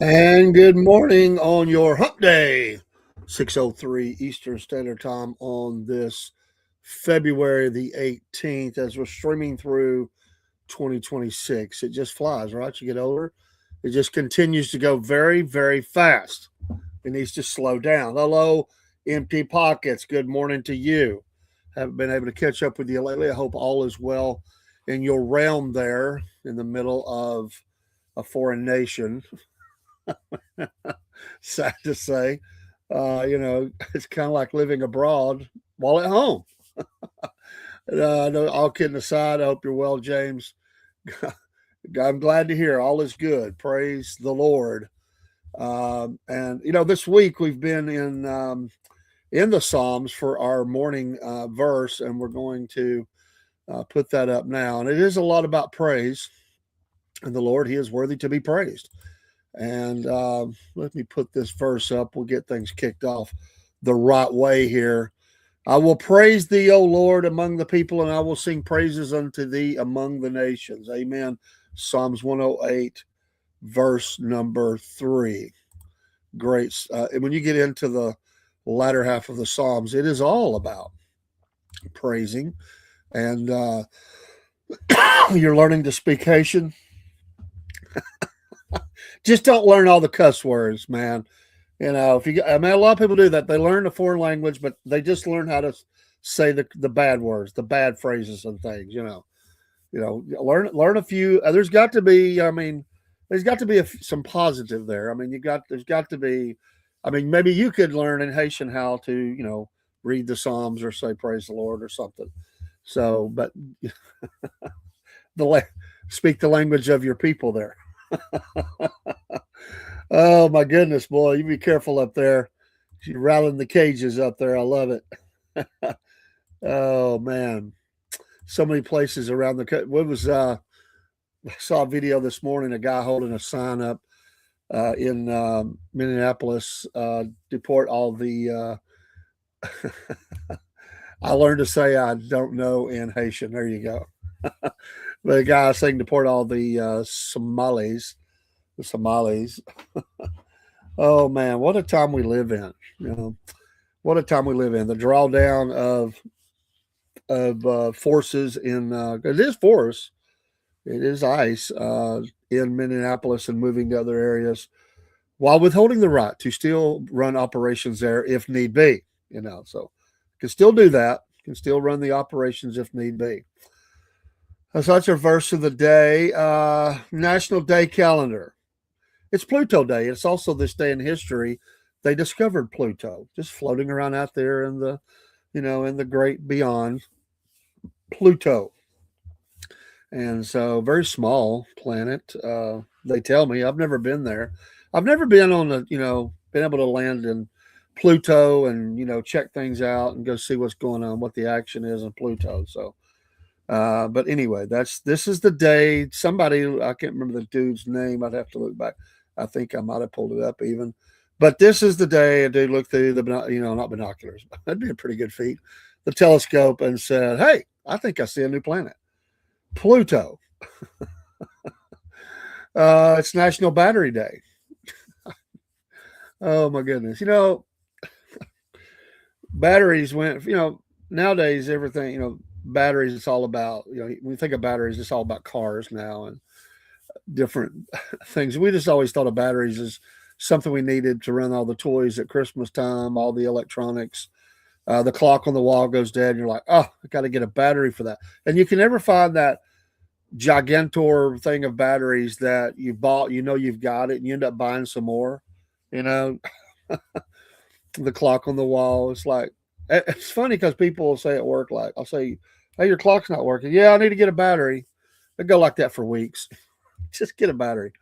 And good morning on your hump day, 6:03 Eastern Standard Time on this February the 18th as we're streaming through 2026. It just flies, right? You get older, it just continues to go very, very fast. It needs to slow down. Hello, empty pockets. Good morning to you. Haven't been able to catch up with you lately. I hope all is well in your realm there in the middle of a foreign nation. Sad to say. It's kind of like living abroad while at home. No, all kidding aside, I hope you're well, James. I'm glad to hear all is good. Praise the Lord. And this week we've been in the Psalms for our morning verse, and we're going to put that up now. And it is a lot about praise, and the Lord, He is worthy to be praised. And let me put this verse up. We'll get things kicked off the right way here. I will praise thee, O Lord, among the people, and I will sing praises unto thee among the nations. Amen. Psalms 108, verse number 3. Great. When you get into the latter half of the Psalms, it is all about praising. And you're learning to speak Haitian. Just don't learn all the cuss words, man. A lot of people do that. They learn a foreign language, but they just learn how to say the bad words, the bad phrases and things. Learn a few. There's got to be. There's got to be some positive there. There's got to be. Maybe you could learn in Haitian how to, read the Psalms or say praise the Lord or something. So, but speak the language of your people there. Oh my goodness, boy! You be careful up there. You're rattling the cages up there. I love it. Oh man, so many places around the. What was? I saw a video this morning. A guy holding a sign up in Minneapolis. Deport all the. I learned to say I don't know in Haitian. There you go. But a guy saying deport all the Somalis. The Somalis. Oh man, what a time we live in. What a time we live in. The drawdown of forces in it is force, it is ICE in Minneapolis and moving to other areas, while withholding the right to still run operations there if need be. So can still do that. Can still run the operations if need be. So that's our verse of the day. National Day Calendar. It's Pluto Day. It's also this day in history they discovered Pluto, just floating around out there in the great beyond. Pluto, and so very small planet. They tell me. I've never been there. I've never been on been able to land in Pluto and check things out and go see what's going on, what the action is in Pluto. So. But anyway, this is the day. Somebody, I can't remember the dude's name. I'd have to look back. I think I might have pulled it up even. But this is the day a dude looked through the not binoculars. That'd be a pretty good feat. The telescope and said, "Hey, I think I see a new planet, Pluto." It's National Battery Day. Oh my goodness! Batteries went. Nowadays everything. Batteries. It's all about. When you think of batteries, it's all about cars now and different things. We just always thought of batteries as something we needed to run all the toys at Christmas time, all the electronics. The clock on the wall goes dead, and you're like, oh, I got to get a battery for that. And you can never find that gigantor thing of batteries that you bought, you've got it, and you end up buying some more. The clock on the wall. It's funny because people will say at work, like, I'll say, hey, your clock's not working. Yeah, I need to get a battery. They go like that for weeks. Just get a battery.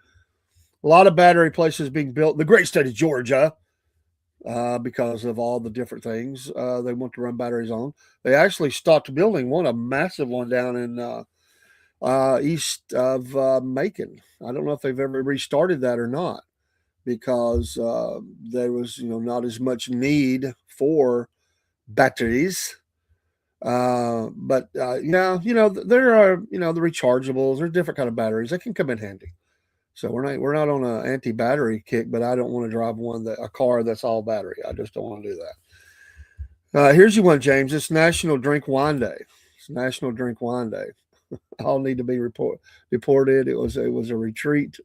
A lot of battery places being built in the great state of Georgia because of all the different things they want to run batteries on. They actually stopped building one, a massive one down in east of Macon. I don't know if they've ever restarted that or not because there was, not as much need for batteries. But yeah, there are, the rechargeables or different kind of batteries that can come in handy. So we're not on an anti-battery kick, but I don't want to drive a car that's all battery. I just don't want to do that. Here's you one, James. It's National Drink Wine Day. It's National Drink Wine Day. All need to be deported. It was a retreat.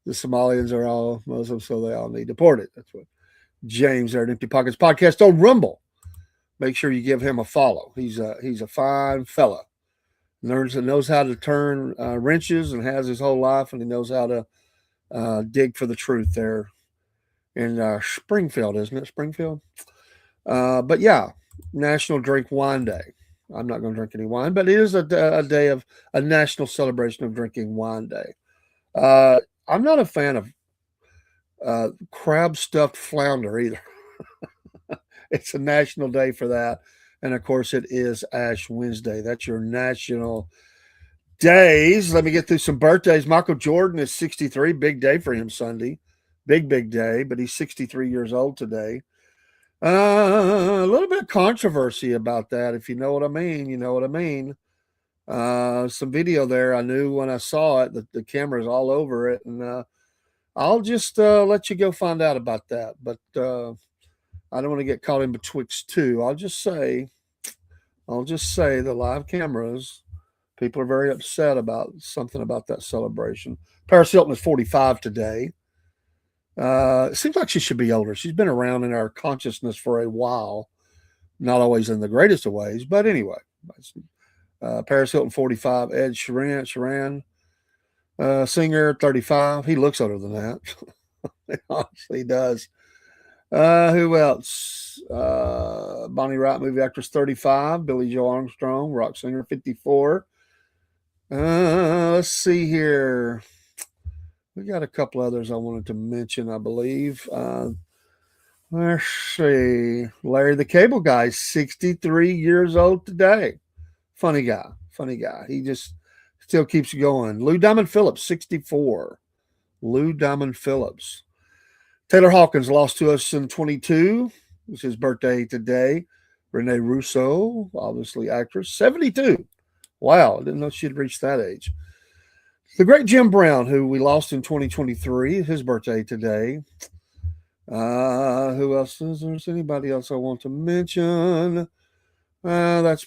The Somalians are all Muslims, so they all need deported. That's what James there at Empty Pockets Podcast on Rumble. Make sure you give him a follow. He's a fine fella. Knows how to turn wrenches and has his whole life, and he knows how to dig for the truth there in Springfield, isn't it? Springfield. But yeah, National Drink Wine Day. I'm not going to drink any wine, but it is a day of a national celebration of drinking wine day. I'm not a fan of crab stuffed flounder either. It's a national day for that. And of course, it is Ash Wednesday. That's your national days. Let me get through some birthdays. Michael Jordan is 63. Big day for him Sunday. Big day, but he's 63 years old today. A little bit of controversy about that. If you know what I mean, you know what I mean. Some video there. I knew when I saw it that the camera's all over it. And I'll just let you go find out about that. But I don't want to get caught in betwixt two. I'll just say the live cameras, people are very upset about something about that celebration. Paris Hilton is 45 today. It seems like she should be older. She's been around in our consciousness for a while, not always in the greatest of ways, but anyway. Paris Hilton, 45. Ed Sheeran, singer, 35. He looks older than that. He honestly does. Who else? Bonnie Wright, movie actress, 35. Billy Joe Armstrong, rock singer, 54. Let's see here. We got a couple others I wanted to mention, I believe. Let's see. Larry the Cable Guy, 63 years old today. Funny guy. He just still keeps going. Lou Diamond Phillips, 64. Lou Diamond Phillips. Taylor Hawkins lost to us in 22. It's his birthday today. Renee Russo, obviously actress, 72. Wow, I didn't know she'd reached that age. The great Jim Brown, who we lost in 2023, his birthday today. Who else is there? Anybody else I want to mention? That's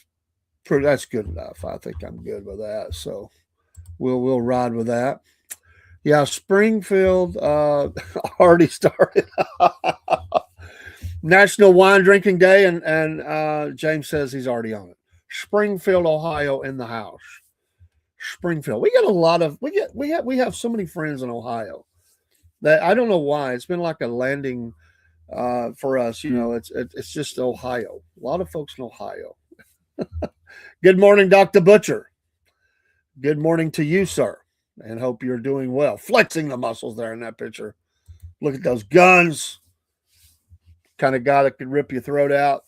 good enough. I think I'm good with that. So we'll ride with that. Yeah, Springfield already started. National Wine Drinking Day, and James says he's already on it. Springfield, Ohio, in the house. Springfield. We get a lot of we have so many friends in Ohio that I don't know why. It's been like a landing for us. You know, it's just Ohio. A lot of folks in Ohio. Good morning, Dr. Butcher. Good morning to you, sir, and hope you're doing well. Flexing the muscles there in that picture. Look at those guns. Kind of guy that could rip your throat out,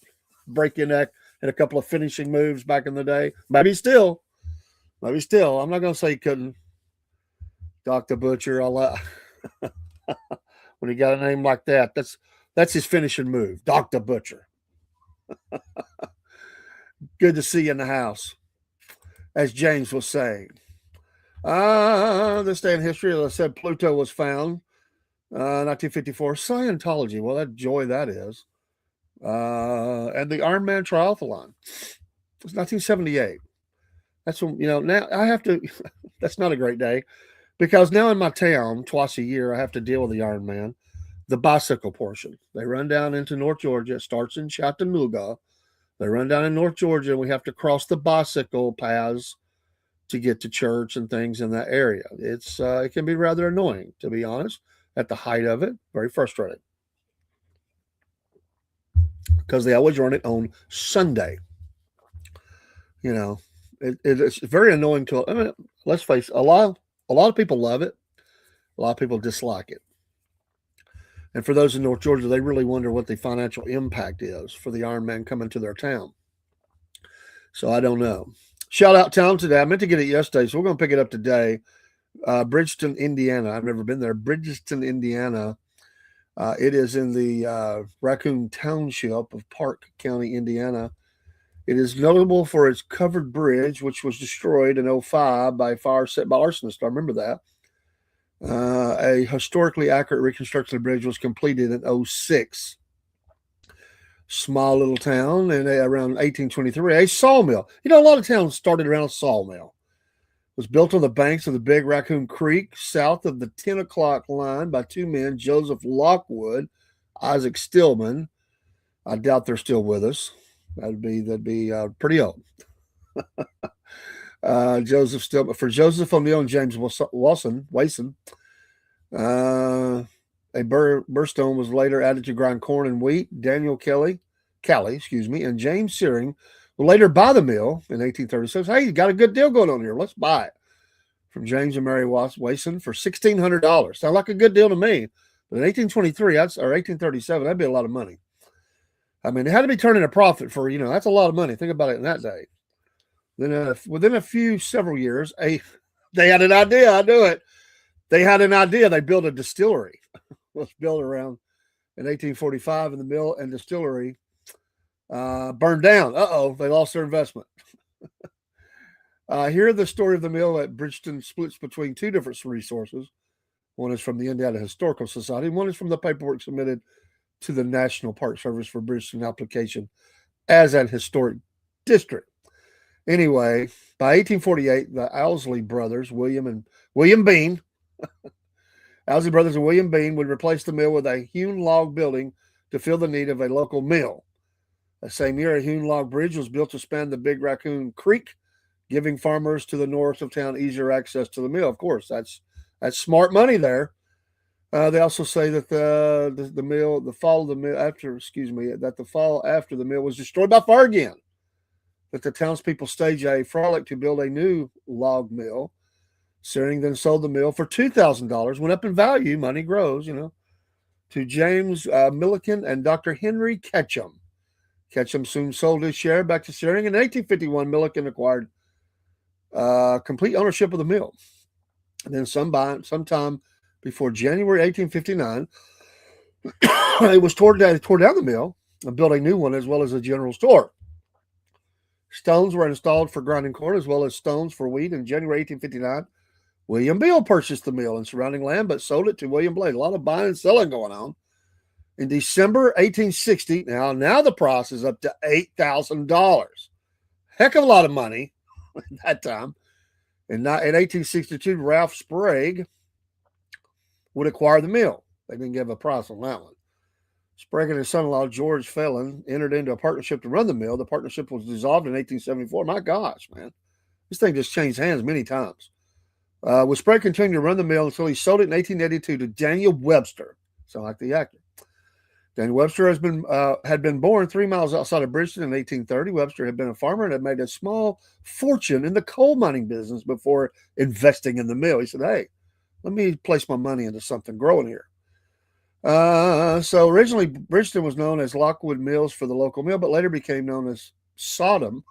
break your neck, and a couple of finishing moves back in the day. Maybe still. I'm not going to say he couldn't. Dr. Butcher, when he got a name like that, that's his finishing move. Dr. Butcher. Good to see you in the house, as James was saying. This day in history, as I said, Pluto was found. 1954. Scientology. Well, that joy that is. And the Ironman Triathlon. It's 1978. That's when, now I have to, that's not a great day because now in my town, twice a year, I have to deal with the Ironman, the bicycle portion. They run down into North Georgia. It starts in Chattanooga. They run down in North Georgia, and we have to cross the bicycle paths to get to church and things in that area. It can be rather annoying, to be honest, at the height of it. Very frustrating because they always run it on Sunday. It's very annoying let's face it, a lot of people love it. A lot of people dislike it. And for those in North Georgia, they really wonder what the financial impact is for the Ironman coming to their town. So I don't know. Shout out town today. I meant to get it yesterday, so we're going to pick it up today. Bridgeton, Indiana. I've never been there. Bridgeton, Indiana. It is in the Raccoon Township of Park County, Indiana. It is notable for its covered bridge, which was destroyed in 2005 by fire set by arsonists. I remember that. A historically accurate reconstruction of the bridge was completed in '06. Small little town, and around 1823, a sawmill. A lot of towns started around a sawmill. It was built on the banks of the Big Raccoon Creek, south of the 10 o'clock line, by two men, Joseph Lockwood, Isaac Stillman. I doubt they're still with us. That'd be pretty old. Joseph Stillman, for Joseph O'Neill and James Wason, a burstone was later added to grind corn and wheat. Daniel Calley, and James Searing will later buy the mill in 1836. Hey, you got a good deal going on here. Let's buy it from James and Mary Wason for $1,600. Sounds like a good deal to me. But in 1823 or 1837, that'd be a lot of money. I mean, it had to be turning a profit for, that's a lot of money. Think about it in that day. Then within several years, they had an idea. I knew it. They had an idea. They built a distillery. It was built around in 1845, and the mill and distillery burned down. They lost their investment. Here, the story of the mill at Bridgeton splits between two different resources. One is from the Indiana Historical Society, and one is from the paperwork submitted to the National Park Service for Bridgeton application as an historic district. Anyway, by 1848, the Owsley brothers, William Bean, Owsley brothers and William Bean would replace the mill with a hewn log building to fill the need of a local mill. The same year, a hewn log bridge was built to span the Big Raccoon Creek, giving farmers to the north of town easier access to the mill. Of course, that's smart money there. They also say that the fall after the mill was destroyed by fire again. That the townspeople staged a frolic to build a new log mill. Searing then sold the mill for $2,000, went up in value, money grows, to James Milliken and Dr. Henry Ketchum. Ketchum soon sold his share back to Searing. In 1851, Milliken acquired complete ownership of the mill. And then sometime before January 1859, it was tore down the mill and built a new one as well as a general store. Stones were installed for grinding corn as well as stones for wheat. In January 1859, William Beal purchased the mill and surrounding land, but sold it to William Blade. A lot of buying and selling going on. In December 1860, now the price is up to $8,000. Heck of a lot of money at that time. In 1862, Ralph Sprague would acquire the mill. They didn't give a price on that one. Sprague and his son-in-law, George Phelan, entered into a partnership to run the mill. The partnership was dissolved in 1874. My gosh, man. This thing just changed hands many times. With Sprague continued to run the mill until he sold it in 1882 to Daniel Webster. Sound like the actor. Daniel Webster had been born 3 miles outside of Bridgeton in 1830. Webster had been a farmer and had made a small fortune in the coal mining business before investing in the mill. He said, hey, let me place my money into something growing here. So originally, Bridgeton was known as Lockwood Mills for the local mill, but later became known as Sodom.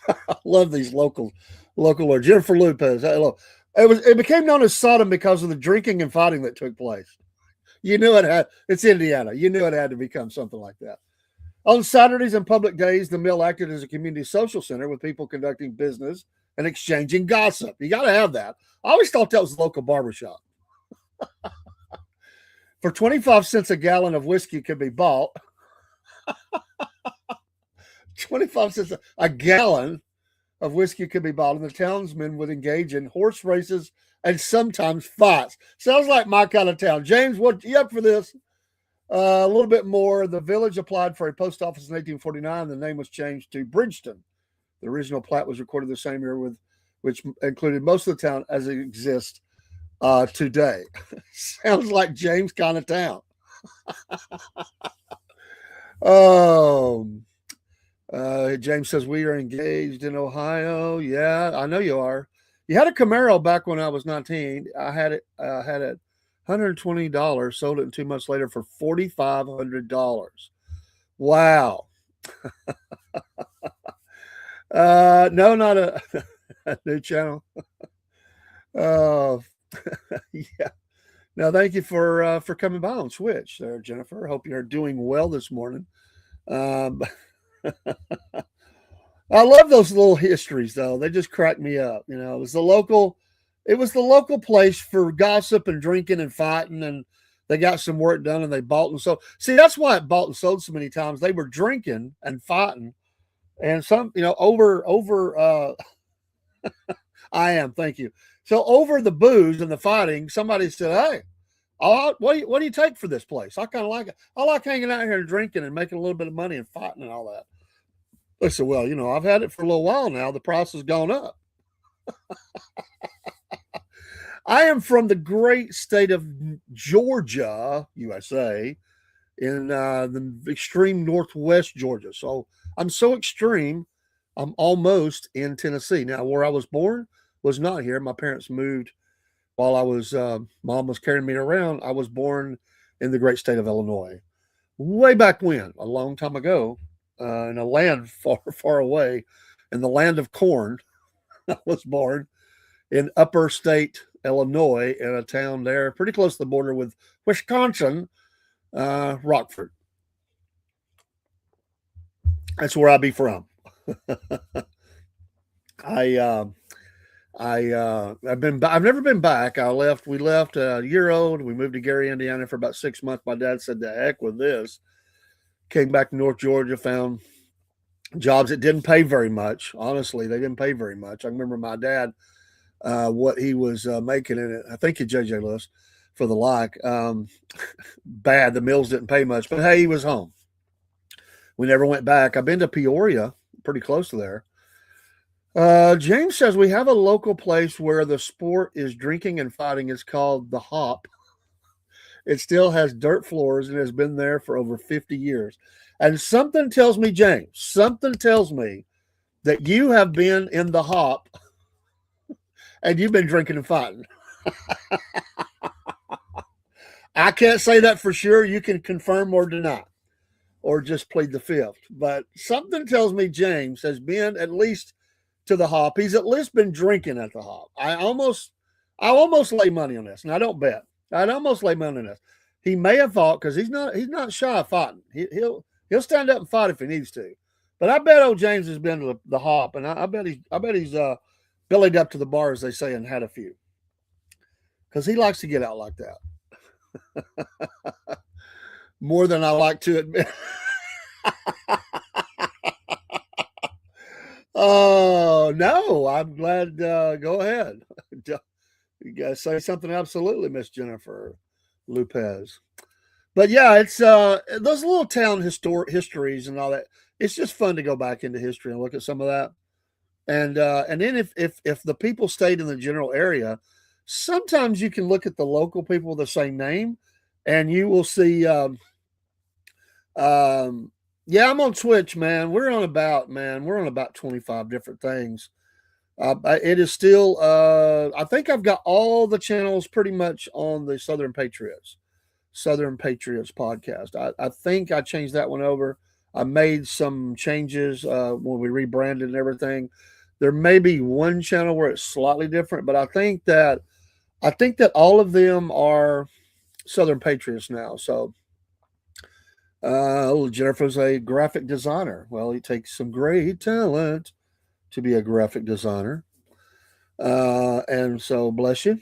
I love these local words. Jennifer Lopez. It became known as Sodom because of the drinking and fighting that took place. You knew it's Indiana. You knew it had to become something like that. On Saturdays and public days, the mill acted as a community social center with people conducting business and exchanging gossip. You got to have that. I always thought that was a local barbershop. For 25 cents a gallon of whiskey could be bought. 25 cents a gallon of whiskey could be bought, and the townsmen would engage in horse races and sometimes fights. Sounds like my kind of town. James, what you up for this? A little bit more. The village applied for a post office in 1849. The name was changed to Bridgeton. The original plat was recorded the same year, which included most of the town as it exists today. Sounds like James kind of town. James says we are engaged in Ohio. Yeah, I know you are. You had a Camaro back when I was 19. I had it $120. Sold it in 2 months later for $4,500. Wow. No, not a new channel. Yeah. Now, thank you for coming by on Switch there, Jennifer. Hope you're doing well this morning. I love those little histories, though. They just crack me up. It was the local It was the local place for gossip and drinking and fighting, and they got some work done and they bought and sold. See, that's why it bought and sold so many times. They were drinking and fighting, and some, over. I am, thank you. So over the booze and the fighting, somebody said, "Hey, what do you take for this place? I kind of like it. I like hanging out here and drinking and making a little bit of money and fighting and all that." I said, "Well, I've had it for a little while now. The price has gone up." I am from the great state of Georgia, USA, in the extreme northwest Georgia. So I'm so extreme, I'm almost in Tennessee. Now, where I was born was not here. My parents moved while mom was carrying me around. I was born in the great state of Illinois, way back when, a long time ago, in a land far, far away, in the land of corn. I was born in upper state Illinois in a town there pretty close to the border with Wisconsin, Rockford. That's where I be from. I I've never been back. We left a year old. We moved to Gary, Indiana for about 6 months. My dad said, "The heck with this." Came back to North Georgia, found jobs that didn't pay very much. Honestly, they didn't pay very much. I remember my dad, what he was making in it. I think at JJ Lewis for the like. Bad. The mills didn't pay much, but hey, he was home. We never went back. I've been to Peoria, pretty close to there. James says we have a local place where the sport is drinking and fighting. It's called the Hop. It still has dirt floors and has been there for over 50 years. And something tells me, James, something tells me that you have been in the Hop and you've been drinking and fighting. I can't say that for sure. You can confirm or deny or just plead the fifth. But something tells me James has been at least to the Hop. He's at least been drinking at the Hop. I almost lay money on this, and I don't bet. I'd almost lay money on this. He may have fought because he's not shy of fighting. He'll stand up and fight if he needs to. But I bet old James has been to the Hop, and I bet he's bellied up to the bar, as they say, and had a few because he likes to get out like that. More than I like to admit. Oh, no, I'm glad. Go ahead. You got to say something absolutely, Miss Jennifer Lopez. But yeah, it's those little town histories and all that. It's just fun to go back into history and look at some of that. And then if the people stayed in the general area, sometimes you can look at the local people with the same name, and you will see. Yeah, I'm on Twitch, man. We're on about 25 different things. It is still, I think I've got all the channels pretty much on the Southern Patriots podcast. I think I changed that one over. I made some changes when we rebranded and everything. There may be one channel where it's slightly different, but I think that all of them are Southern Patriots now. So, Jennifer's a graphic designer. Well, it takes some great talent to be a graphic designer. And so bless you.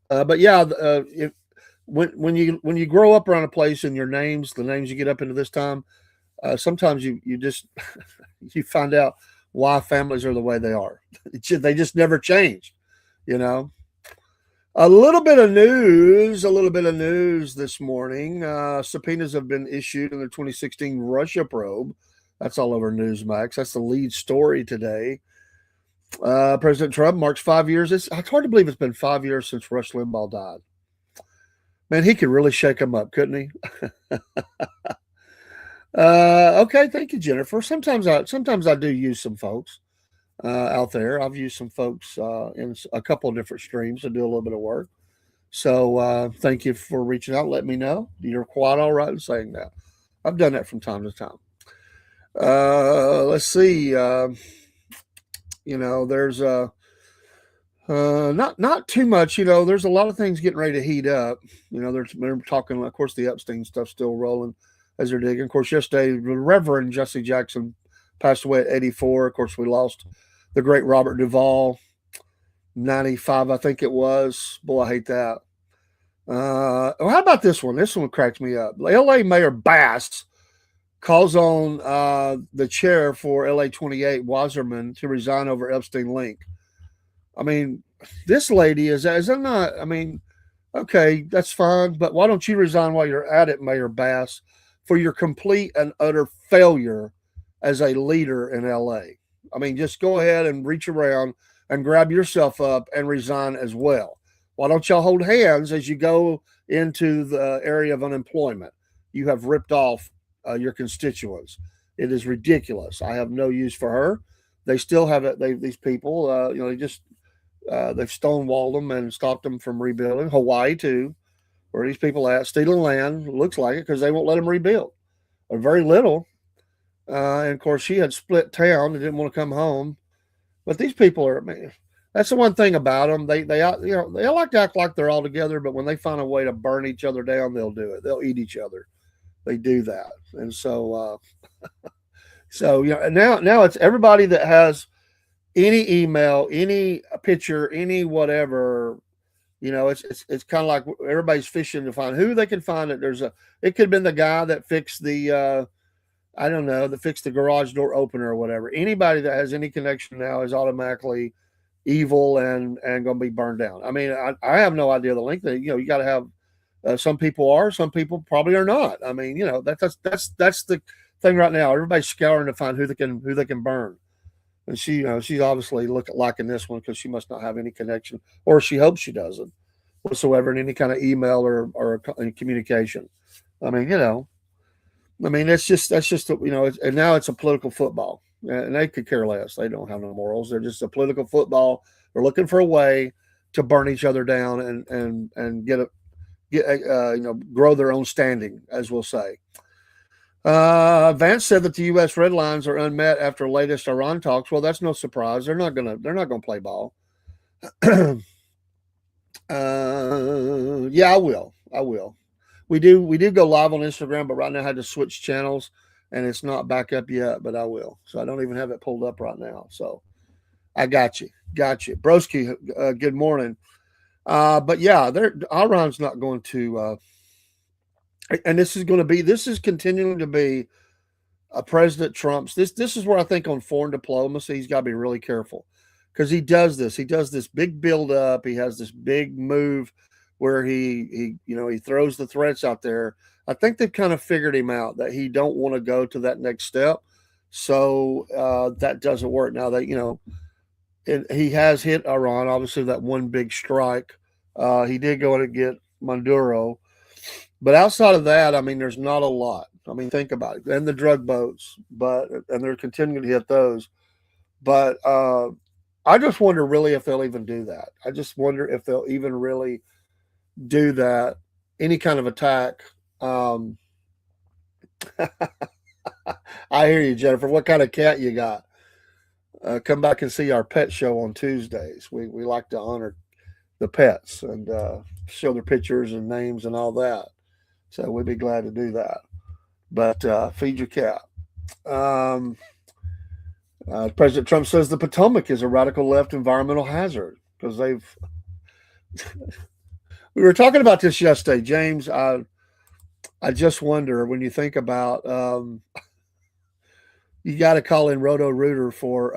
But yeah, when you grow up around a place and the names you get up into this time, sometimes you just you find out why families are the way they are. They just never changed, you know. A little bit of news this morning. Subpoenas have been issued in the 2016 Russia probe. That's all over Newsmax. That's the lead story today. President Trump marks 5 years. It's hard to believe it's been 5 years since Rush Limbaugh died. Man, he could really shake him up, couldn't he? Okay, thank you, Jennifer. Sometimes I do use some folks out there. I've used some folks in a couple of different streams to do a little bit of work. So thank you for reaching out. Let me know. You're quite all right in saying that. I've done that from time to time. Let's see. There's not too much. There's a lot of things getting ready to heat up. They're talking. Of course, the Epstein stuff still rolling as they're digging. Of course, yesterday, the Reverend Jesse Jackson passed away at 84. Of course, we lost the great Robert Duvall. '95, I think it was. Boy, I hate that. How about this one? This one cracks me up. L.A. Mayor Bass calls on the chair for LA 28, Wasserman, to resign over Epstein link. I mean, this lady is that not? I mean, okay, that's fine, but why don't you resign while you're at it, Mayor Bass, for your complete and utter failure as a leader in LA? I mean, just go ahead and reach around and grab yourself up and resign as well. Why don't y'all hold hands as you go into the area of unemployment? You have ripped off your constituents. It is ridiculous. I have no use for her. They still have it. These people, they just they've stonewalled them and stopped them from rebuilding. Hawaii too, where these people at stealing land looks like it because they won't let them rebuild or very little. And of course, she had split town and didn't want to come home. But these people are, man, that's the one thing about them. They like to act like they're all together, but when they find a way to burn each other down, they'll do it. They'll eat each other. They do that, and now it's everybody that has any email, any picture, any whatever. It's kind of like everybody's fishing to find who they can find. It could have been the guy that fixed the I don't know, that fixed the garage door opener or whatever. Anybody that has any connection now is automatically evil and going to be burned down. I mean, I have no idea the length. You got to have. Some people are, some people probably are not. I mean, that's the thing right now. Everybody's scouring to find who they can burn. And she's obviously liking this one because she must not have any connection, or she hopes she doesn't whatsoever in any kind of email or communication. I mean, and now it's a political football, and they could care less. They don't have no morals. They're just a political football. They're looking for a way to burn each other down and grow their own standing, as we'll say. Vance said that the U.S. red lines are unmet after latest Iran talks. Well, that's no surprise. They're not gonna play ball. Yeah, I will. We do go live on Instagram, but right now I had to switch channels, and it's not back up yet. But I will. So I don't even have it pulled up right now. So I got you, Broski. Good morning. But yeah, Iran's not going to, and this is continuing to be President Trump's. This is where I think on foreign diplomacy he's got to be really careful because he does this big build up. He has this big move where he throws the threats out there. I think they've kind of figured him out that he don't want to go to that next step, so that doesn't work now. That he has hit Iran, obviously that one big strike. He did go in and get Maduro. But outside of that, I mean, there's not a lot. I mean, think about it. And the drug boats, and they're continuing to hit those. But I just wonder really if they'll even do that. I just wonder if they'll even really do that, any kind of attack. I hear you, Jennifer. What kind of cat you got? Come back and see our pet show on Tuesdays. We like to honor the pets and show their pictures and names and all that. So we'd be glad to do that. But feed your cat. President Trump says the Potomac is a radical left environmental hazard because we were talking about this yesterday, James. I just wonder when you think about you got to call in Roto Rooter for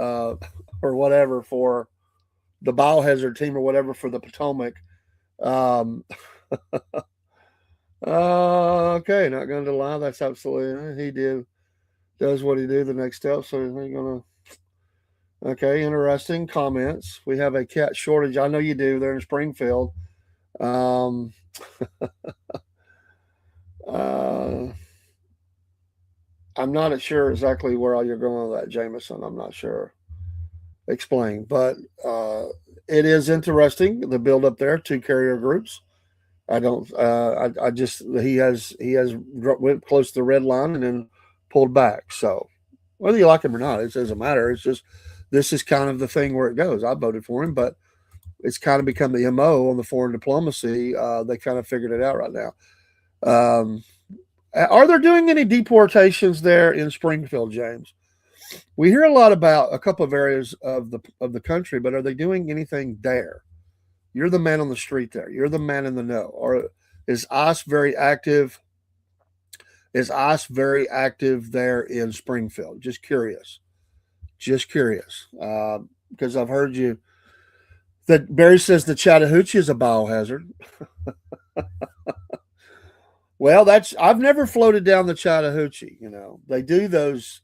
or whatever for the biohazard team or whatever for the Potomac. Okay, not going to lie. That's absolutely he does what he do the next step. So he's going to. Okay, interesting comments. We have a cat shortage. I know you do. They're in Springfield. I'm not sure exactly where all you're going with that, Jameson. I'm not sure. Explain, but it is interesting the build up there. Two carrier groups. I don't. I just he has went close to the red line and then pulled back. So whether you like him or not, it doesn't matter. It's just this is kind of the thing where it goes. I voted for him, but it's kind of become the MO on the foreign diplomacy. They kind of figured it out right now. Are there doing any deportations there in Springfield, James? We hear a lot about a couple of areas of the country, but are they doing anything there? You're the man on the street there. You're the man in the know. Or is ICE very active? Is ICE very active there in Springfield? Just curious. Just curious. Because I've heard you that Barry says the Chattahoochee is a biohazard. Well, that's I've never floated down the Chattahoochee. They do those.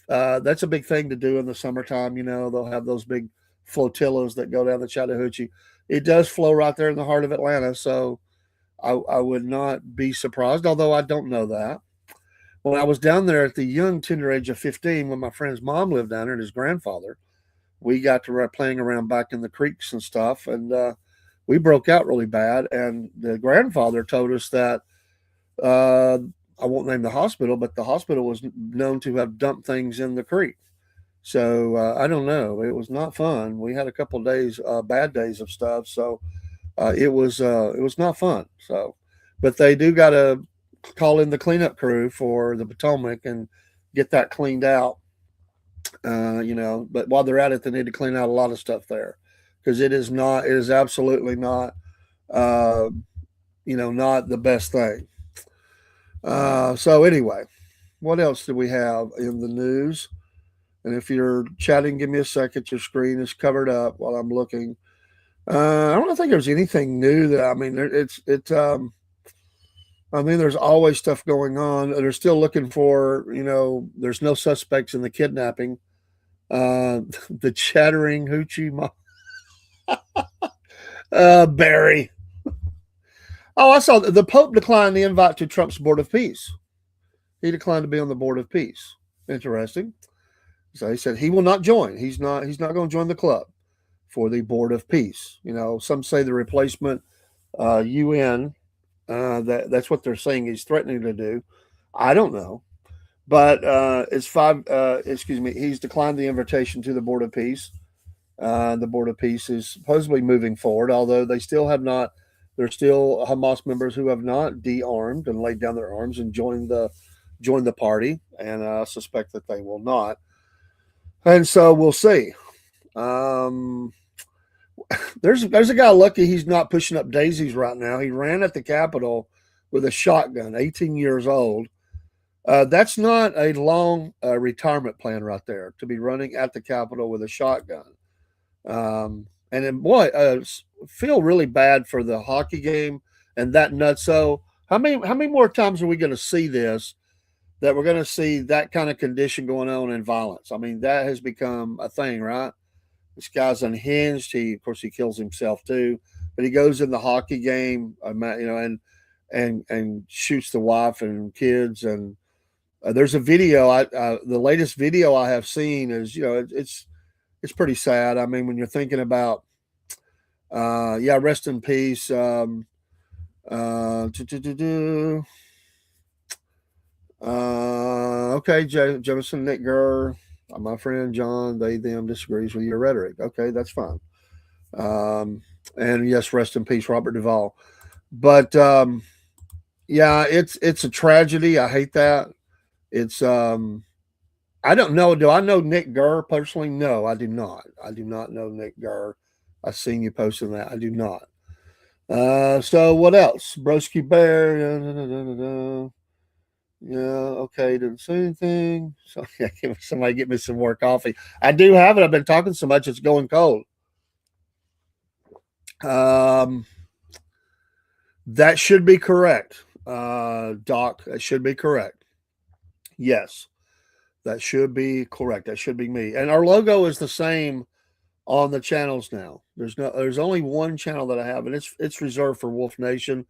That's a big thing to do in the summertime. They'll have those big flotillas that go down the Chattahoochee. It does flow right there in the heart of Atlanta, so I would not be surprised, although I don't know that. When I was down there at the young, tender age of 15, when my friend's mom lived down there and his grandfather, we got to playing around back in the creeks and stuff, and we broke out really bad. And the grandfather told us that I won't name the hospital, but the hospital was known to have dumped things in the creek. So I don't know. It was not fun. We had a couple of days, bad days of stuff. So it was not fun. So, but they do got to call in the cleanup crew for the Potomac and get that cleaned out. But while they're at it, they need to clean out a lot of stuff there because it is absolutely not, not the best thing. So anyway, what else do we have in the news? And if you're chatting, give me a second. Your screen is covered up while I'm looking. I don't think there's anything new that I mean. There's always stuff going on. They're still looking for. There's no suspects in the kidnapping. The chattering hoochie, Barry. Oh, I saw the Pope declined the invite to Trump's Board of Peace. He declined to be on the Board of Peace. Interesting. So he said he will not join. He's not going to join the club for the Board of Peace. Some say the replacement UN. That's what they're saying he's threatening to do. I don't know, but he's declined the invitation to the Board of Peace. The Board of Peace is supposedly moving forward, although they still have not. There's still Hamas members who have not de-armed and laid down their arms and joined the party, and I suspect that they will not. And so we'll see. There's a guy lucky he's not pushing up daisies right now. He ran at the Capitol with a shotgun, 18 years old. That's not a long retirement plan right there, to be running at the Capitol with a shotgun. And then, boy, feel really bad for the hockey game and that nutso. How many more times are we going to see this? That we're going to see that kind of condition going on in violence. I mean, that has become a thing, right? This guy's unhinged. Of course, he kills himself too. But he goes in the hockey game, and shoots the wife and kids. And there's a video. The latest video I have seen is, it's pretty sad. I mean, when you're thinking about, rest in peace. Okay, Jemison, Nick Gurr, my friend John, they, them disagrees with your rhetoric. Okay, that's fine. And yes, rest in peace, Robert Duvall. But it's a tragedy. I hate that. It's I don't know. Do I know Nick Gurr personally? No, I do not. I do not know Nick Gurr. I've seen you posting that. I do not. So what else? Broski Bear. Yeah, okay, didn't say anything. So somebody get me some more coffee. I do have it. I've been talking so much it's going cold. That should be correct. Doc, that should be correct. Yes. That should be correct. That should be me. And our logo is the same on the channels now. There's only one channel that I have, and it's reserved for Wolf Nation,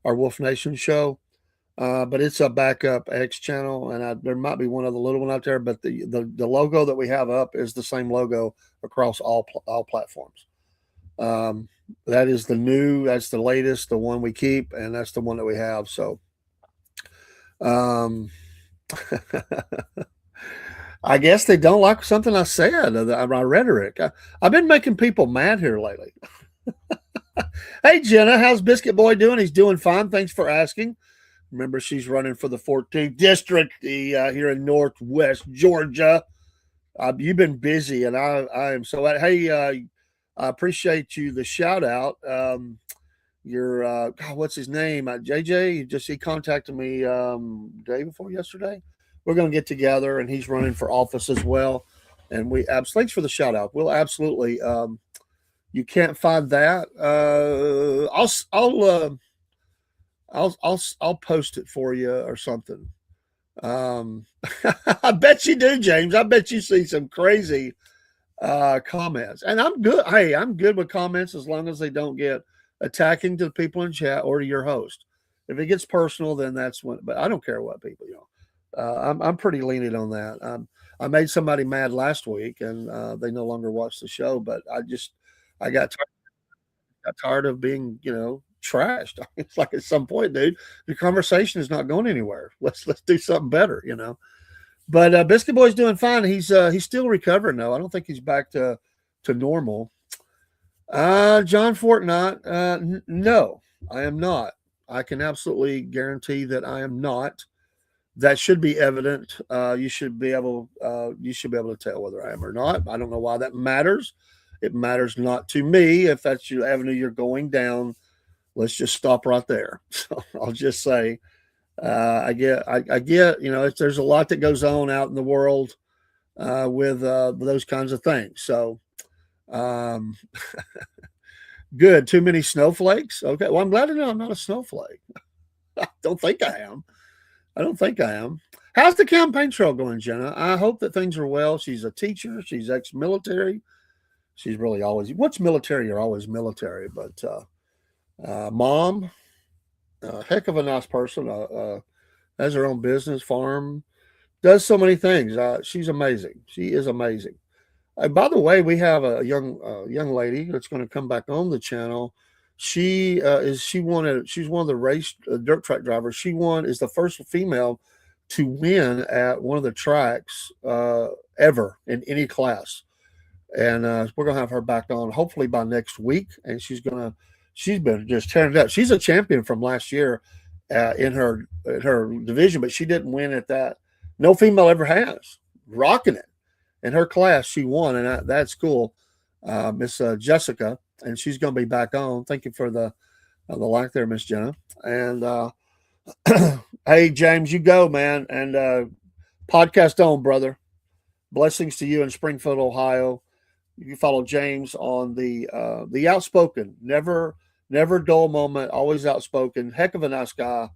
our Wolf Nation show. But it's a backup X channel, and there might be one other little one out there. But the logo that we have up is the same logo across all platforms. That is that's the latest, the one we keep, and that's the one that we have. So, I guess they don't like something I said, my rhetoric. I've been making people mad here lately. Hey, Jenna, how's Biscuit Boy doing? He's doing fine. Thanks for asking. Remember, she's running for the 14th district here in Northwest Georgia. You've been busy, and I am so. Hey, I appreciate you the shout out. Your God, what's his name? JJ. He contacted me day before yesterday. We're going to get together, and he's running for office as well. And thanks for the shout out. We'll absolutely. You can't find that. I'll post it for you or something. Um, I bet you do, James. I bet you see some crazy comments. And I'm good. Hey, I'm good with comments as long as they don't get attacking to the people in chat or to your host. If it gets personal, then that's when. But I don't care what people. I'm pretty lenient on that. I made somebody mad last week, and they no longer watch the show. But I got tired of being trashed. It's like at some point, dude, the conversation is not going anywhere. Let's do something better. But Biscuit Boy's doing fine. He's still recovering though. I don't think he's back to normal. John Fortnite, no, I am not. I can absolutely guarantee that I am not. That should be evident. You should be able to tell whether I am or not. I don't know why that matters. It matters not to me. If that's your avenue you're going down, let's just stop right there. So I'll just say, I get, there's a lot that goes on out in the world with those kinds of things. So, um, good. Too many snowflakes. Okay. Well, I'm glad to know I'm not a snowflake. I don't think I am. I don't think I am. How's the campaign trail going, Jenna? I hope that things are well. She's a teacher. She's ex-military. She's really always, what's military? You're always military, but mom, heck of a nice person. Has her own business, farm, does so many things. She's amazing. She is amazing. By the way, we have a young lady that's going to come back on the channel. She's one of the race dirt track drivers. Is the first female to win at one of the tracks ever in any class. And we're gonna have her back on hopefully by next week. And she's been just tearing it up. She's a champion from last year in her division, but she didn't win at that. No female ever has. Rocking it in her class. She won, and that's cool. Miss Jessica, and she's going to be back on. Thank you for the like there, Miss Jenna. And hey, James, you go, man, and podcast on, brother. Blessings to you in Springfield, Ohio. You can follow James on the outspoken, never dull moment, always outspoken, heck of a nice guy.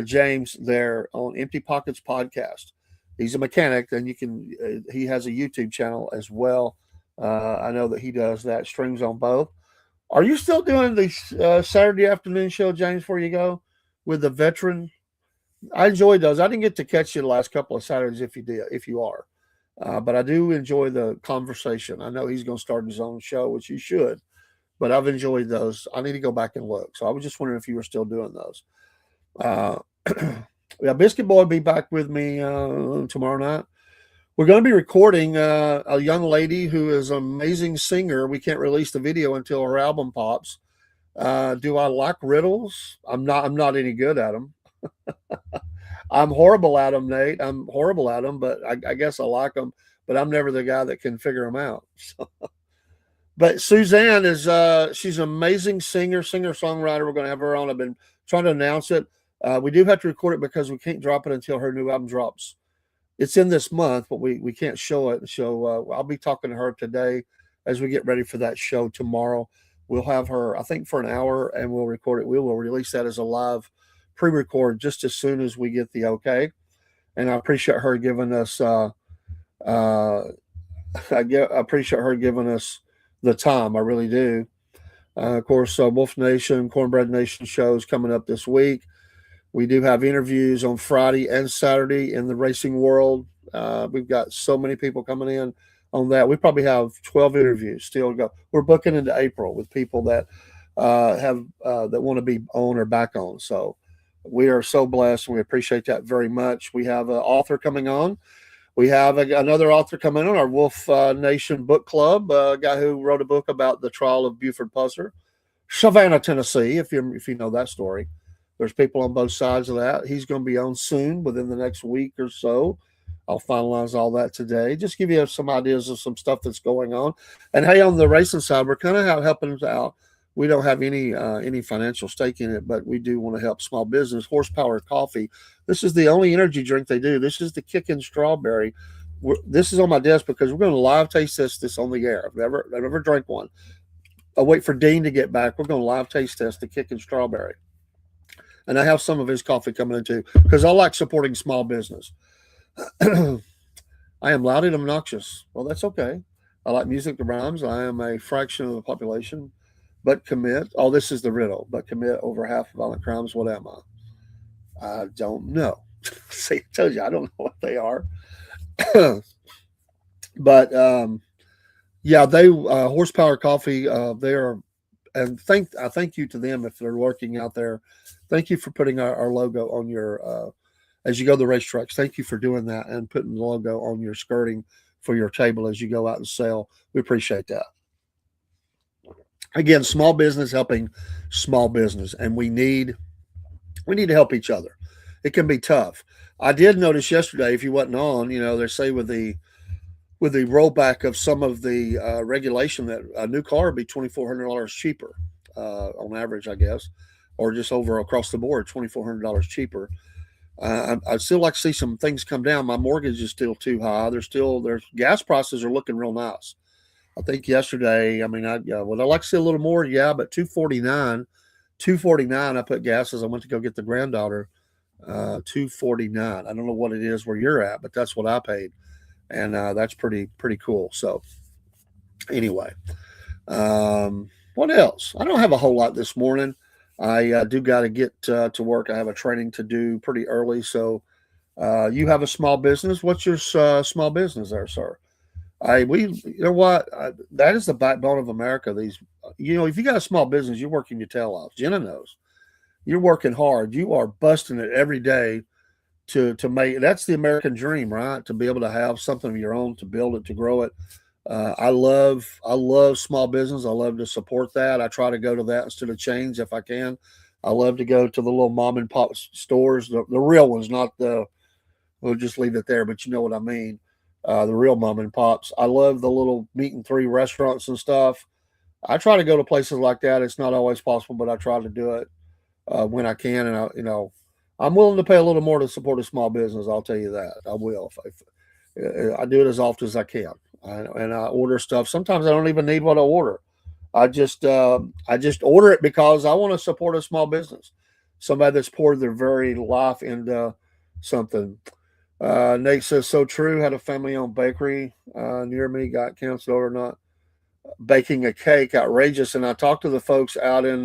James there on Empty Pockets podcast. He's a mechanic, and he has a YouTube channel as well. I know that he does that. Streams on both. Are you still doing the Saturday afternoon show, James, before you go with the veteran? I enjoyed those. I didn't get to catch you the last couple of Saturdays if you are. But I do enjoy the conversation. I know he's going to start his own show, which he should, but I've enjoyed those. I need to go back and look. So I was just wondering if you were still doing those. Yeah, Biscuit Boy will be back with me tomorrow night. We're going to be recording a young lady who is an amazing singer. We can't release the video until her album pops. Do I like riddles? I'm not any good at them. I'm horrible at them, Nate. I'm horrible at them, but I guess I like them. But I'm never the guy that can figure them out. So. But Suzanne she's an amazing singer-songwriter. We're going to have her on. I've been trying to announce it. We do have to record it because we can't drop it until her new album drops. It's in this month, but we can't show it. So I'll be talking to her today as we get ready for that show tomorrow. We'll have her, I think, for an hour, and we'll record it. We will release that as a live pre-record just as soon as we get the okay. And I appreciate her giving us appreciate her giving us the time. I really do. Of course, Wolf Nation, Cornbread Nation shows coming up this week. We do have interviews on Friday and Saturday in the racing world. We've got so many people coming in on that. We probably have 12 interviews still to go. We're booking into April with people that that want to be on or back on. So we are so blessed, and we appreciate that very much. We have an author coming on. We have another author coming on, our Wolf Nation Book Club, a guy who wrote a book about the trial of Buford Pusser, Savannah, Tennessee, if you know that story. There's people on both sides of that. He's going to be on soon, within the next week or so. I'll finalize all that today. Just give you some ideas of some stuff that's going on. And hey, on the racing side, we're kind of helping out. We don't have any financial stake in it, but we do want to help small business. Horsepower Coffee. This is the only energy drink they do. This is the Kickin' Strawberry. This is on my desk because we're going to live taste this on the air. I've never drank one. I'll wait for Dean to get back. We're going to live taste test the Kickin' Strawberry. And I have some of his coffee coming in too because I like supporting small business. I am loud and obnoxious. Well, that's okay. I like music that rhymes. I am a fraction of the population, but commit. Oh, this is the riddle. But commit over half of violent crimes. What am I? I don't know. See, I told you I don't know what they are. But yeah, they Horsepower Coffee. They are, and I thank you to them if they're lurking out there. Thank you for putting our logo on your as you go to the racetracks. Thank you for doing that and putting the logo on your skirting for your table as you go out and sell. We appreciate that. Again, small business helping small business, and we need to help each other. It can be tough. I did notice yesterday, if you wasn't on, they say with the rollback of some of the regulation that a new car would be $2,400 cheaper on average, I guess, or just over across the board, $2,400 cheaper. I'd still like to see some things come down. My mortgage is still too high. Their gas prices are looking real nice. I think yesterday, I mean, would I like to see a little more? Yeah, but $2.49. I put gas as I went to go get the granddaughter. $2.49. I don't know what it is where you're at, but that's what I paid, and that's pretty cool. So anyway, what else? I don't have a whole lot this morning. I do got to get to work. I have a training to do pretty early. So you have a small business. What's your small business there, sir? You know what? That is the backbone of America. If you got a small business, you're working your tail off. Jenna knows. You're working hard. You are busting it every day to make. That's the American dream, right? To be able to have something of your own, to build it, to grow it. I love small business. I love to support that. I try to go to that instead of chains if I can. I love to go to the little mom and pop stores, the real ones, not the. We'll just leave it there, but you know what I mean. The real mom and pops. I love the little meat and three restaurants and stuff. I try to go to places like that. It's not always possible, but I try to do it when I can. And I'm willing to pay a little more to support a small business. I'll tell you that. I will. I do it as often as I can, and I order stuff. Sometimes I don't even need what I order. I just order it because I want to support a small business, somebody that's poured their very life into something. Nate says, so true. Had a family-owned bakery near me, got canceled over not baking a cake. Outrageous. And I talked to the folks out in,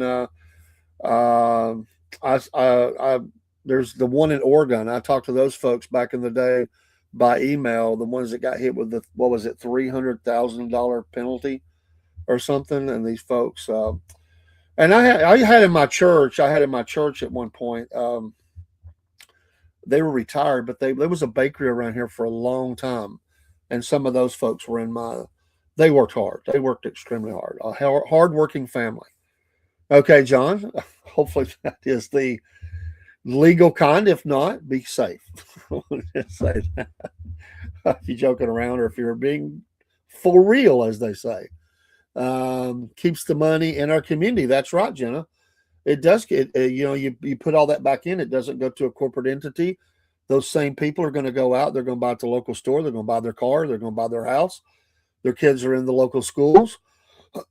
there's the one in Oregon. I talked to those folks back in the day by email, the ones that got hit with the, what was it, $300,000 penalty or something. And these folks, and I had in my church at one point, they were retired, but there was a bakery around here for a long time. And some of those folks were they worked hard. They worked extremely hard. A hard-working family. Okay, John, hopefully that is the legal kind. If not, be safe. Just say that. If you're joking around or if you're being for real, as they say. Keeps the money in our community. That's right, Jenna. It does get, you put all that back in. It doesn't go to a corporate entity. Those same people are going to go out. They're going to buy at the local store. They're going to buy their car. They're going to buy their house. Their kids are in the local schools.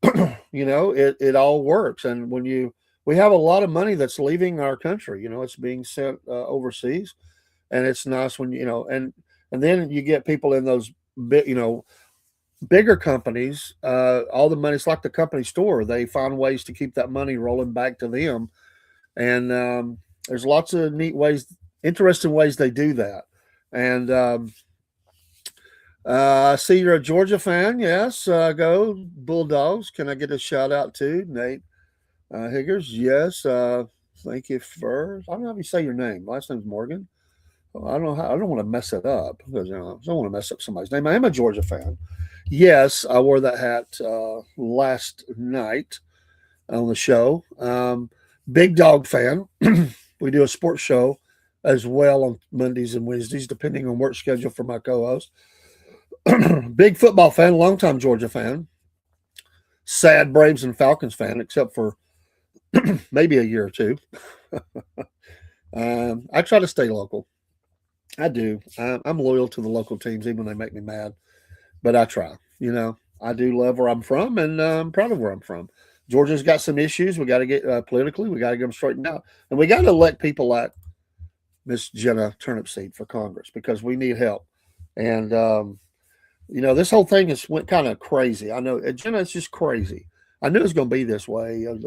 It all works. And we have a lot of money that's leaving our country. It's being sent overseas, and it's nice when and then you get people in those bigger companies, all the money, it's like the company store. They find ways to keep that money rolling back to them. And there's lots of neat ways, interesting ways they do that. And I see you're a Georgia fan. Yes, go Bulldogs. Can I get a shout out to Nate Higgers? Yes. Thank you for, I don't know how you say your name. Last name's Morgan. I don't know I don't want to mess it up because I don't want to mess up somebody's name. I am a Georgia fan. Yes, I wore that hat last night on the show. Big Dog fan. We do a sports show as well on Mondays and Wednesdays, depending on work schedule for my co-host. Big football fan, longtime Georgia fan, sad Braves and Falcons fan, except for maybe a year or two. I try to stay local. I do. I'm loyal to the local teams, even when they make me mad. But I try. I do love where I'm from, and I'm proud of where I'm from. Georgia's got some issues. We got to get politically. We got to get them straightened out, and we got to elect people like Miss Jenna Turnipseed for Congress because we need help. And this whole thing has went kind of crazy. I know Jenna is just crazy. I knew it was going to be this way. A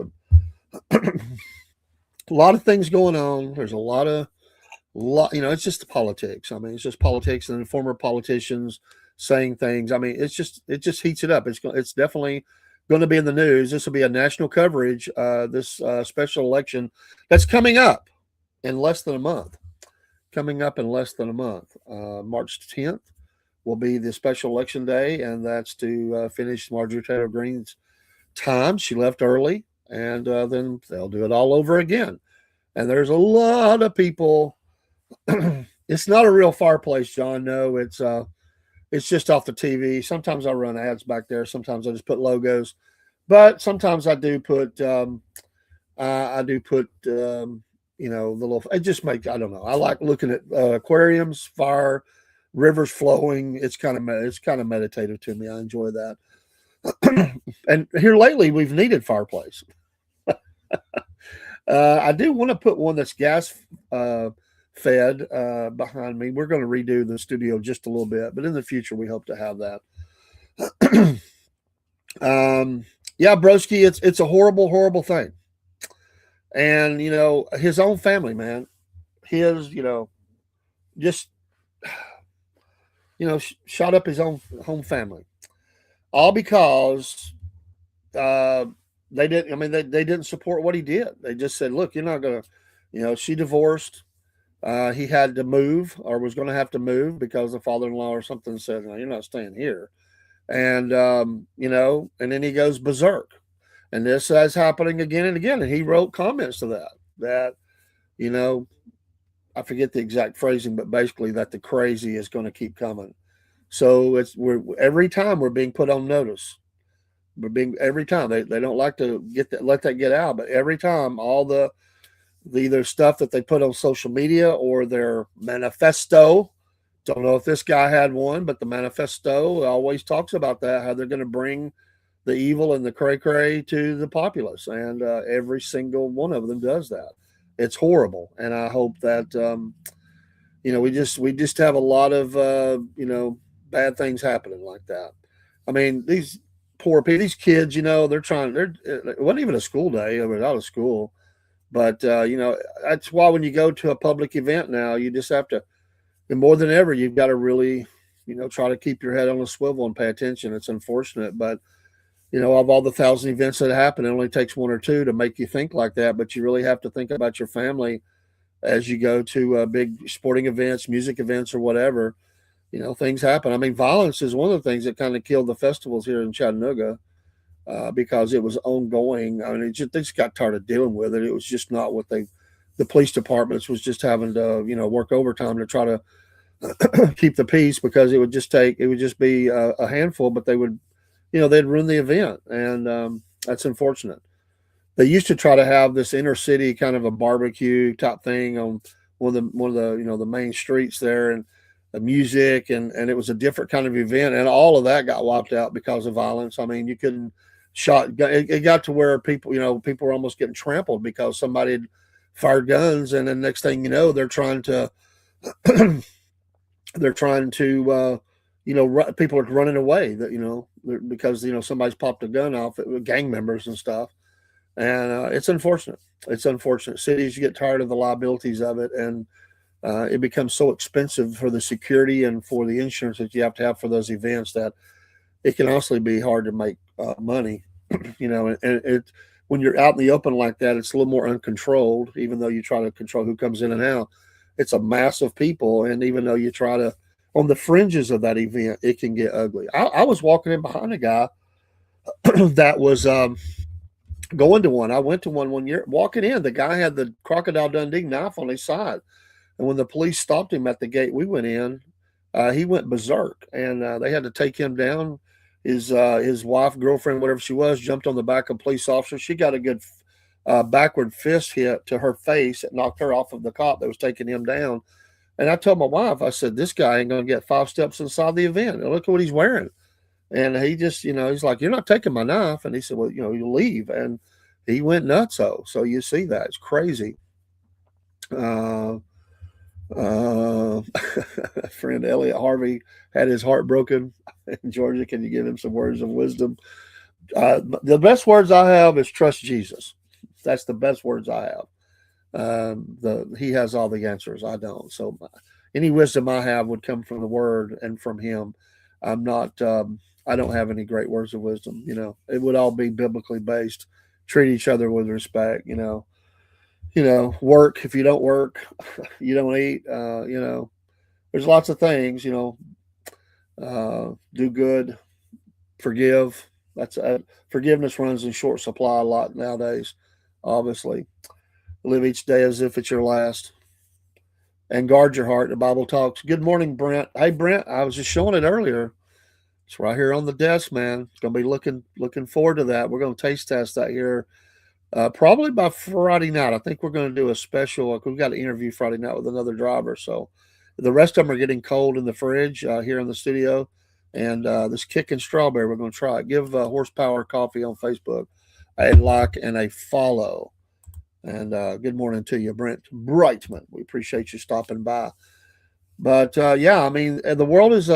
lot of things going on. There's a lot. It's just the politics. I mean, it's just politics and former politicians saying things. I mean, it just heats it up. It's definitely going to be in the news. This will be a national coverage. This special election that's coming up in less than a month. Coming up in less than a month, March 10th will be the special election day, and that's to finish Marjorie Taylor Greene's time. She left early, and then they'll do it all over again. And there's a lot of people. It's not a real fireplace, John. No, it's just off the TV. Sometimes I run ads back there. Sometimes I just put logos, but sometimes I do put the little. It just makes I don't know. I like looking at aquariums, fire, rivers flowing. It's kind of meditative to me. I enjoy that. And here lately, we've needed fireplace. I do want to put one that's gas fed behind me. We're going to redo the studio just a little bit, but in the future, we hope to have that. Yeah, Broski, it's a horrible, horrible thing. And his own family, man, his just shot up his own home family, all because they didn't. I mean, they didn't support what he did. They just said, "Look, you're not gonna." She divorced. He had to move, or was going to have to move because the father-in-law or something said, "No, you're not staying here." And and then he goes berserk. And this is happening again and again. And he wrote comments to that you know, I forget the exact phrasing, but basically that the crazy is going to keep coming. So we're every time we're being put on notice. We're being every time they don't like to let that get out, but every time all the either stuff that they put on social media or their manifesto. Don't know if this guy had one, but the manifesto always talks about that, how they're going to bring the evil and the cray cray to the populace, and every single one of them does that. It's horrible, and I hope that we just have a lot of bad things happening like that. I mean, these poor people, these kids, they're trying. It wasn't even a school day; they were out of school. But that's why when you go to a public event now, you just have to, and more than ever, you've got to really, try to keep your head on a swivel and pay attention. It's unfortunate, but of all the thousand events that happen, it only takes one or two to make you think like that. But you really have to think about your family as you go to big sporting events, music events, or whatever. Things happen. I mean, violence is one of the things that kind of killed the festivals here in Chattanooga because it was ongoing. I mean, they just got tired of dealing with it. It was just not what the police departments was just having to, work overtime to try to keep the peace because it would just be a handful, but they'd ruin the event. And that's unfortunate. They used to try to have this inner city kind of a barbecue type thing on one of the the main streets there, and the music, and it was a different kind of event, and all of that got wiped out because of violence. I mean, you couldn't it got to where people were almost getting trampled because somebody had fired guns, and then next thing you know, they're trying to people are running away because somebody's popped a gun off it with gang members and stuff. And it's unfortunate. It's unfortunate. Cities get tired of the liabilities of it, and it becomes so expensive for the security and for the insurance that you have to have for those events that it can honestly be hard to make money. And it when you're out in the open like that, it's a little more uncontrolled. Even though you try to control who comes in and out, it's a mass of people, and even though you try to on the fringes of that event, it can get ugly. I was walking in behind a guy that was going to one. I went to one year. Walking in, the guy had the Crocodile Dundee knife on his side. And when the police stopped him at the gate we went in, he went berserk, and they had to take him down. His wife, girlfriend, whatever she was, jumped on the back of a police officer. She got a good backward fist hit to her face that knocked her off of the cop that was taking him down. And I told my wife, I said, this guy ain't going to get 5 steps inside the event. And look at what he's wearing. And he just, he's like, you're not taking my knife. And he said, well, you leave. And he went nuts. So you see that. It's crazy. Uh, friend Elliot Harvey had his heart broken in Georgia. Can you give him some words of wisdom? The best words I have is trust Jesus. That's the best words I have. He has all the answers. I don't. So any wisdom I have would come from the Word and from Him. I'm not. I don't have any great words of wisdom. It would all be biblically based. Treat each other with respect. Work. If you don't work, you don't eat. There's lots of things. Do good, forgive. That's forgiveness runs in short supply a lot nowadays. Obviously, live each day as if it's your last, and guard your heart. The Bible talks. Good morning, Brent. Hey, Brent. I was just showing it earlier. It's right here on the desk, man. It's gonna be looking forward to that. We're gonna taste test that here. Probably by Friday night. I think we're going to do a special. We've got an interview Friday night with another driver. So the rest of them are getting cold in the fridge here in the studio. And this kicking strawberry, we're going to try it. Give Horsepower Coffee on Facebook a like and a follow. And good morning to you, Brent Brightman. We appreciate you stopping by. But yeah, I mean, the world is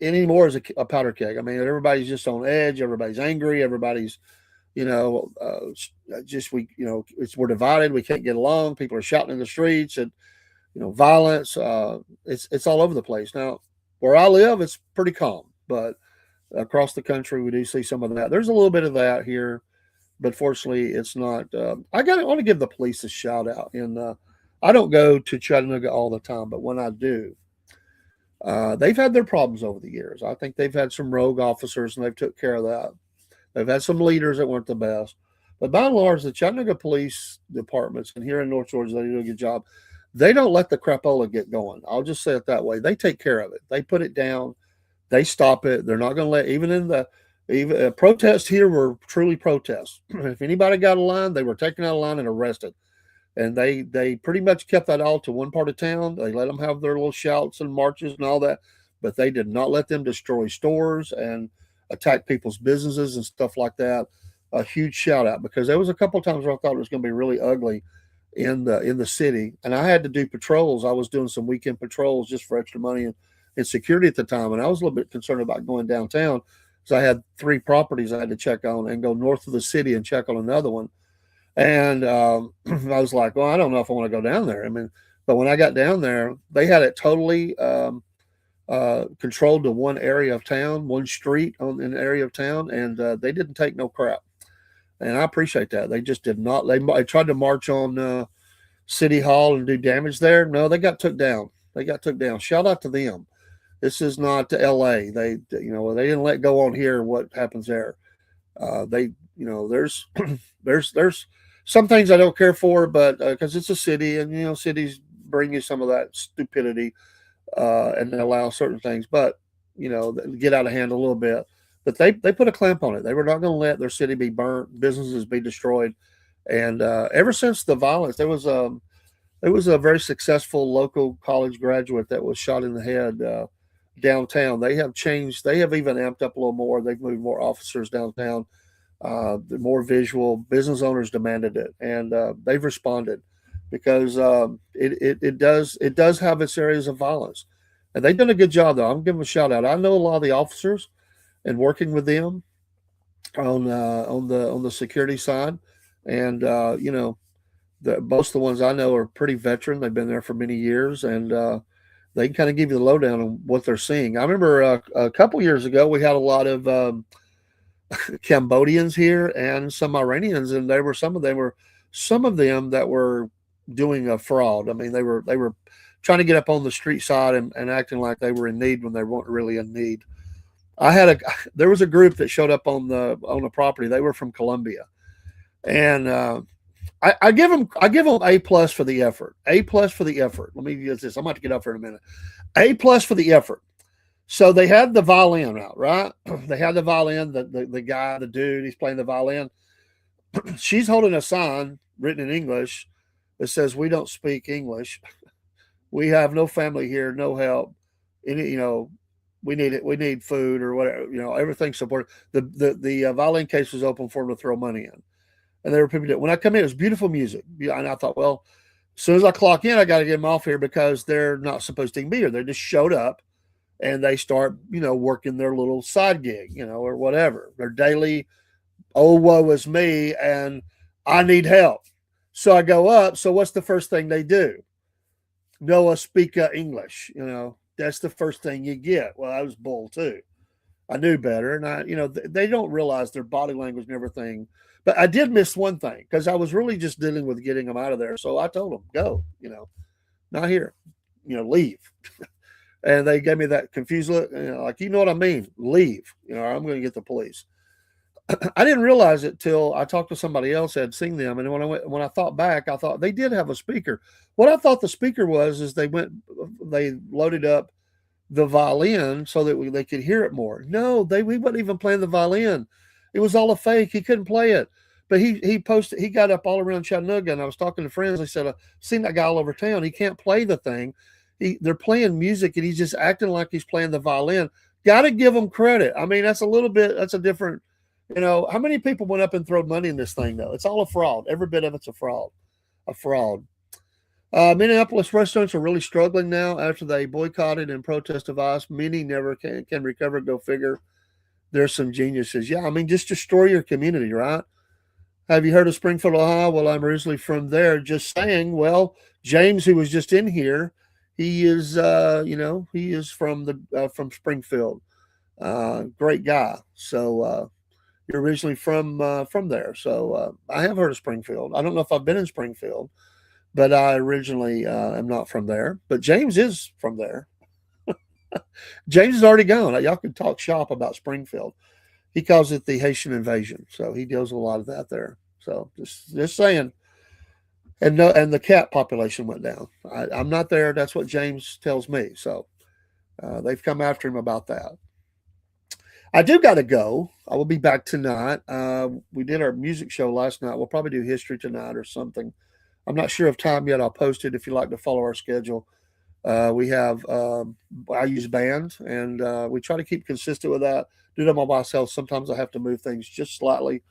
anymore is a powder keg. I mean, everybody's just on edge. Everybody's angry. Everybody's we're divided. We can't get along. People are shouting in the streets and, violence. It's all over the place. Now, where I live, it's pretty calm, but across the country, we do see some of that. There's a little bit of that here, but fortunately, it's not. I want to give the police a shout out. And I don't go to Chattanooga all the time, but when I do, they've had their problems over the years. I think they've had some rogue officers, and they've took care of that. They've had some leaders that weren't the best. But by and large, the Chattanooga Police Departments, and here in North Georgia, they do a good job. They don't let the crapola get going. I'll just say it that way. They take care of it. They put it down. They stop it. They're not going to let, even protests here were truly protests. If anybody got a line, they were taken out of line and arrested. And they pretty much kept that all to one part of town. They let them have their little shouts and marches and all that. But they did not let them destroy stores and attack people's businesses and stuff like that. A huge shout out, because there was a couple of times where I thought it was going to be really ugly in the city, and I had to do patrols. I was doing some weekend patrols just for extra money and security at the time, and I was a little bit concerned about going downtown because I had 3 properties I had to check on and go north of the city and check on another one. And I was like, well, I don't know if I want to go down there. I mean, but when I got down there, they had it totally controlled to one area of town, one street in an area of town, and they didn't take no crap. And I appreciate that. They just did not. They tried to march on City Hall and do damage there. No, they got took down. Shout out to them. This is not L.A. They didn't let go on here what happens there. There's there's some things I don't care for, but because it's a city, and cities bring you some of that stupidity. And allow certain things, but get out of hand a little bit. But they put a clamp on it. They were not going to let their city be burnt, businesses be destroyed. And ever since the violence, there was a very successful local college graduate that was shot in the head downtown. They have changed. They have even amped up a little more. They've moved more officers downtown. More visual. Business owners demanded it, and they've responded. Because it does have its areas of violence, and they've done a good job though. I'm giving them a shout out. I know a lot of the officers, and working with them on the security side, and most of the ones I know are pretty veteran. They've been there for many years, and they can kind of give you the lowdown on what they're seeing. I remember a couple years ago we had a lot of Cambodians here and some Iranians, and some of them that were doing a fraud. I mean, they were trying to get up on the street side and acting like they were in need when they weren't really in need. There was a group that showed up on the property. They were from Colombia, and I give them A plus for the effort. A plus for the effort. Let me use this. I'm about to get up here in a minute. A plus for the effort. So they had the violin out, right? They had the violin. The guy, the dude, he's playing the violin. She's holding a sign written in English that says, "We don't speak English. We have no family here, no help. Any, we need it. We need food or whatever. Everything's supported." The violin case was open for them to throw money in, and there were people that when I come in, it was beautiful music. Yeah, and I thought, well, as soon as I clock in, I got to get them off here because they're not supposed to be here. They just showed up and they start, working their little side gig, or whatever. Their daily, oh, woe is me, and I need help. So I go up. So what's the first thing they do? Noah speak English. That's the first thing you get. Well, that was bull too. I knew better, and they don't realize their body language and everything. But I did miss one thing because I was really just dealing with getting them out of there. So I told them, go, not here, leave. And they gave me that confused look, like, you know what I mean? Leave, or I'm going to get the police. I didn't realize it till I talked to somebody else that had seen them, and when I thought back, I thought they did have a speaker. What I thought the speaker was is they loaded up the violin so that they could hear it more. No, we wasn't even playing the violin. It was all a fake. He couldn't play it. But he got up all around Chattanooga, and I was talking to friends. They said, I've seen that guy all over town. He can't play the thing. They're playing music, and he's just acting like he's playing the violin. Got to give him credit. I mean, that's a different, how many people went up and threw money in this thing, though? It's all a fraud. Every bit of it's a fraud. A fraud. Minneapolis restaurants are really struggling now after they boycotted and protest of ICE. Many never can recover. Go figure. There's some geniuses. Yeah, I mean, just destroy your community, right? Have you heard of Springfield, Ohio? Well, I'm originally from there. Just saying. Well, James, who was just in here, he is, he is from Springfield. Great guy. So you're originally from there. So I have heard of Springfield. I don't know if I've been in Springfield, but I originally am not from there. But James is from there. James is already gone. Y'all can talk shop about Springfield. He calls it the Haitian invasion. So he deals with a lot of that there. So just saying. And no, and the cat population went down. I'm not there. That's what James tells me. So they've come after him about that. I do got to go. I will be back tonight. We did our music show last night. We'll probably do history tonight or something. I'm not sure of time yet. I'll post it if you like to follow our schedule. We have, I use bands, and we try to keep consistent with that. Do them all myself. Sometimes I have to move things just slightly.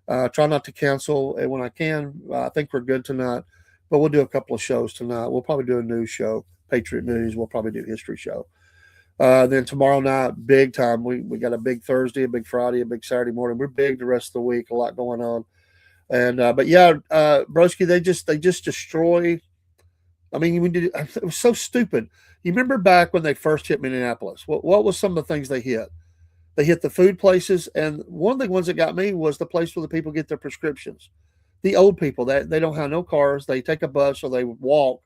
Try not to cancel when I can. I think we're good tonight, but we'll do a couple of shows tonight. We'll probably do a news show, Patriot News. We'll probably do history show. Then tomorrow night, big time. We got a big Thursday, a big Friday, a big Saturday morning. We're big the rest of the week. A lot going on. And but yeah, Broski, they just destroy. I mean, it was so stupid. You remember back when they first hit Minneapolis? What was some of the things they hit? They hit the food places, and one of the ones that got me was the place where the people get their prescriptions. The old people that they don't have no cars, they take a bus or they walk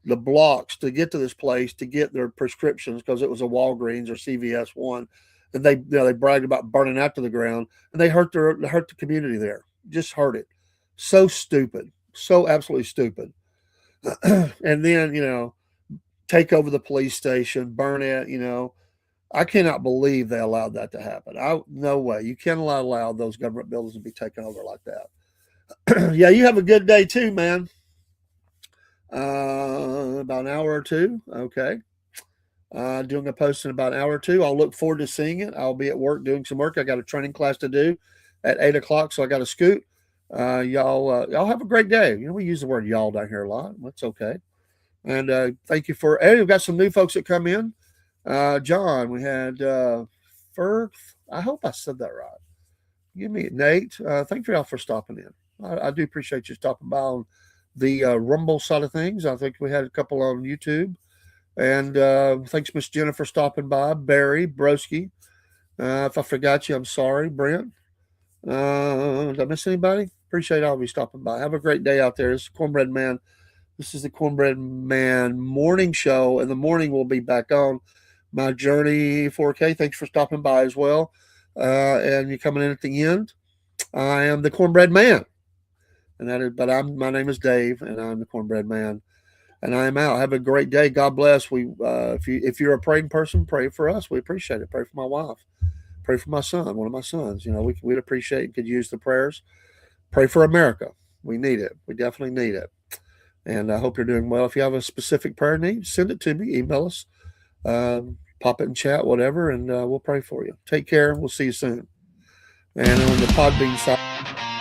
the blocks to get to this place to get their prescriptions because it was a Walgreens or CVS one, and they bragged about burning out to the ground, and they hurt the community there, just hurt it. So stupid, so absolutely stupid. And then take over the police station, burn it. I cannot believe they allowed that to happen. No way. You cannot allow those government buildings to be taken over like that. Yeah, you have a good day too, man. About an hour or two. Okay. Doing a post in about an hour or two. I'll look forward to seeing it. I'll be at work doing some work. I got a training class to do at 8:00, so I got to scoot. Y'all have a great day. We use the word y'all down here a lot. That's okay. And thank you for. Hey, we've got some new folks that come in. John, we had Ferg. I hope I said that right. Give me Nate. Thank you all for stopping in. I do appreciate you stopping by on the Rumble side of things. I think we had a couple on YouTube. And thanks, Miss Jennifer, stopping by. Barry, Broski. If I forgot you, I'm sorry. Brent. Did I miss anybody? Appreciate all of you stopping by. Have a great day out there. This is Cornbread Man. This is the Cornbread Man morning show. In the morning, we'll be back on My Journey 4K. Thanks for stopping by as well. And you're coming in at the end. I am the Cornbread Man. And that is, but my name is Dave, and I'm the Cornbread Man, and I am out. Have a great day. God bless. If you're a praying person, pray for us. We appreciate it. Pray for my wife. Pray for my son, one of my sons. We'd appreciate and could use the prayers. Pray for America. We need it. We definitely need it. And I hope you're doing well. If you have a specific prayer need, send it to me. Email us. Pop it in chat, whatever, and we'll pray for you. Take care. We'll see you soon. And on the Podbean side.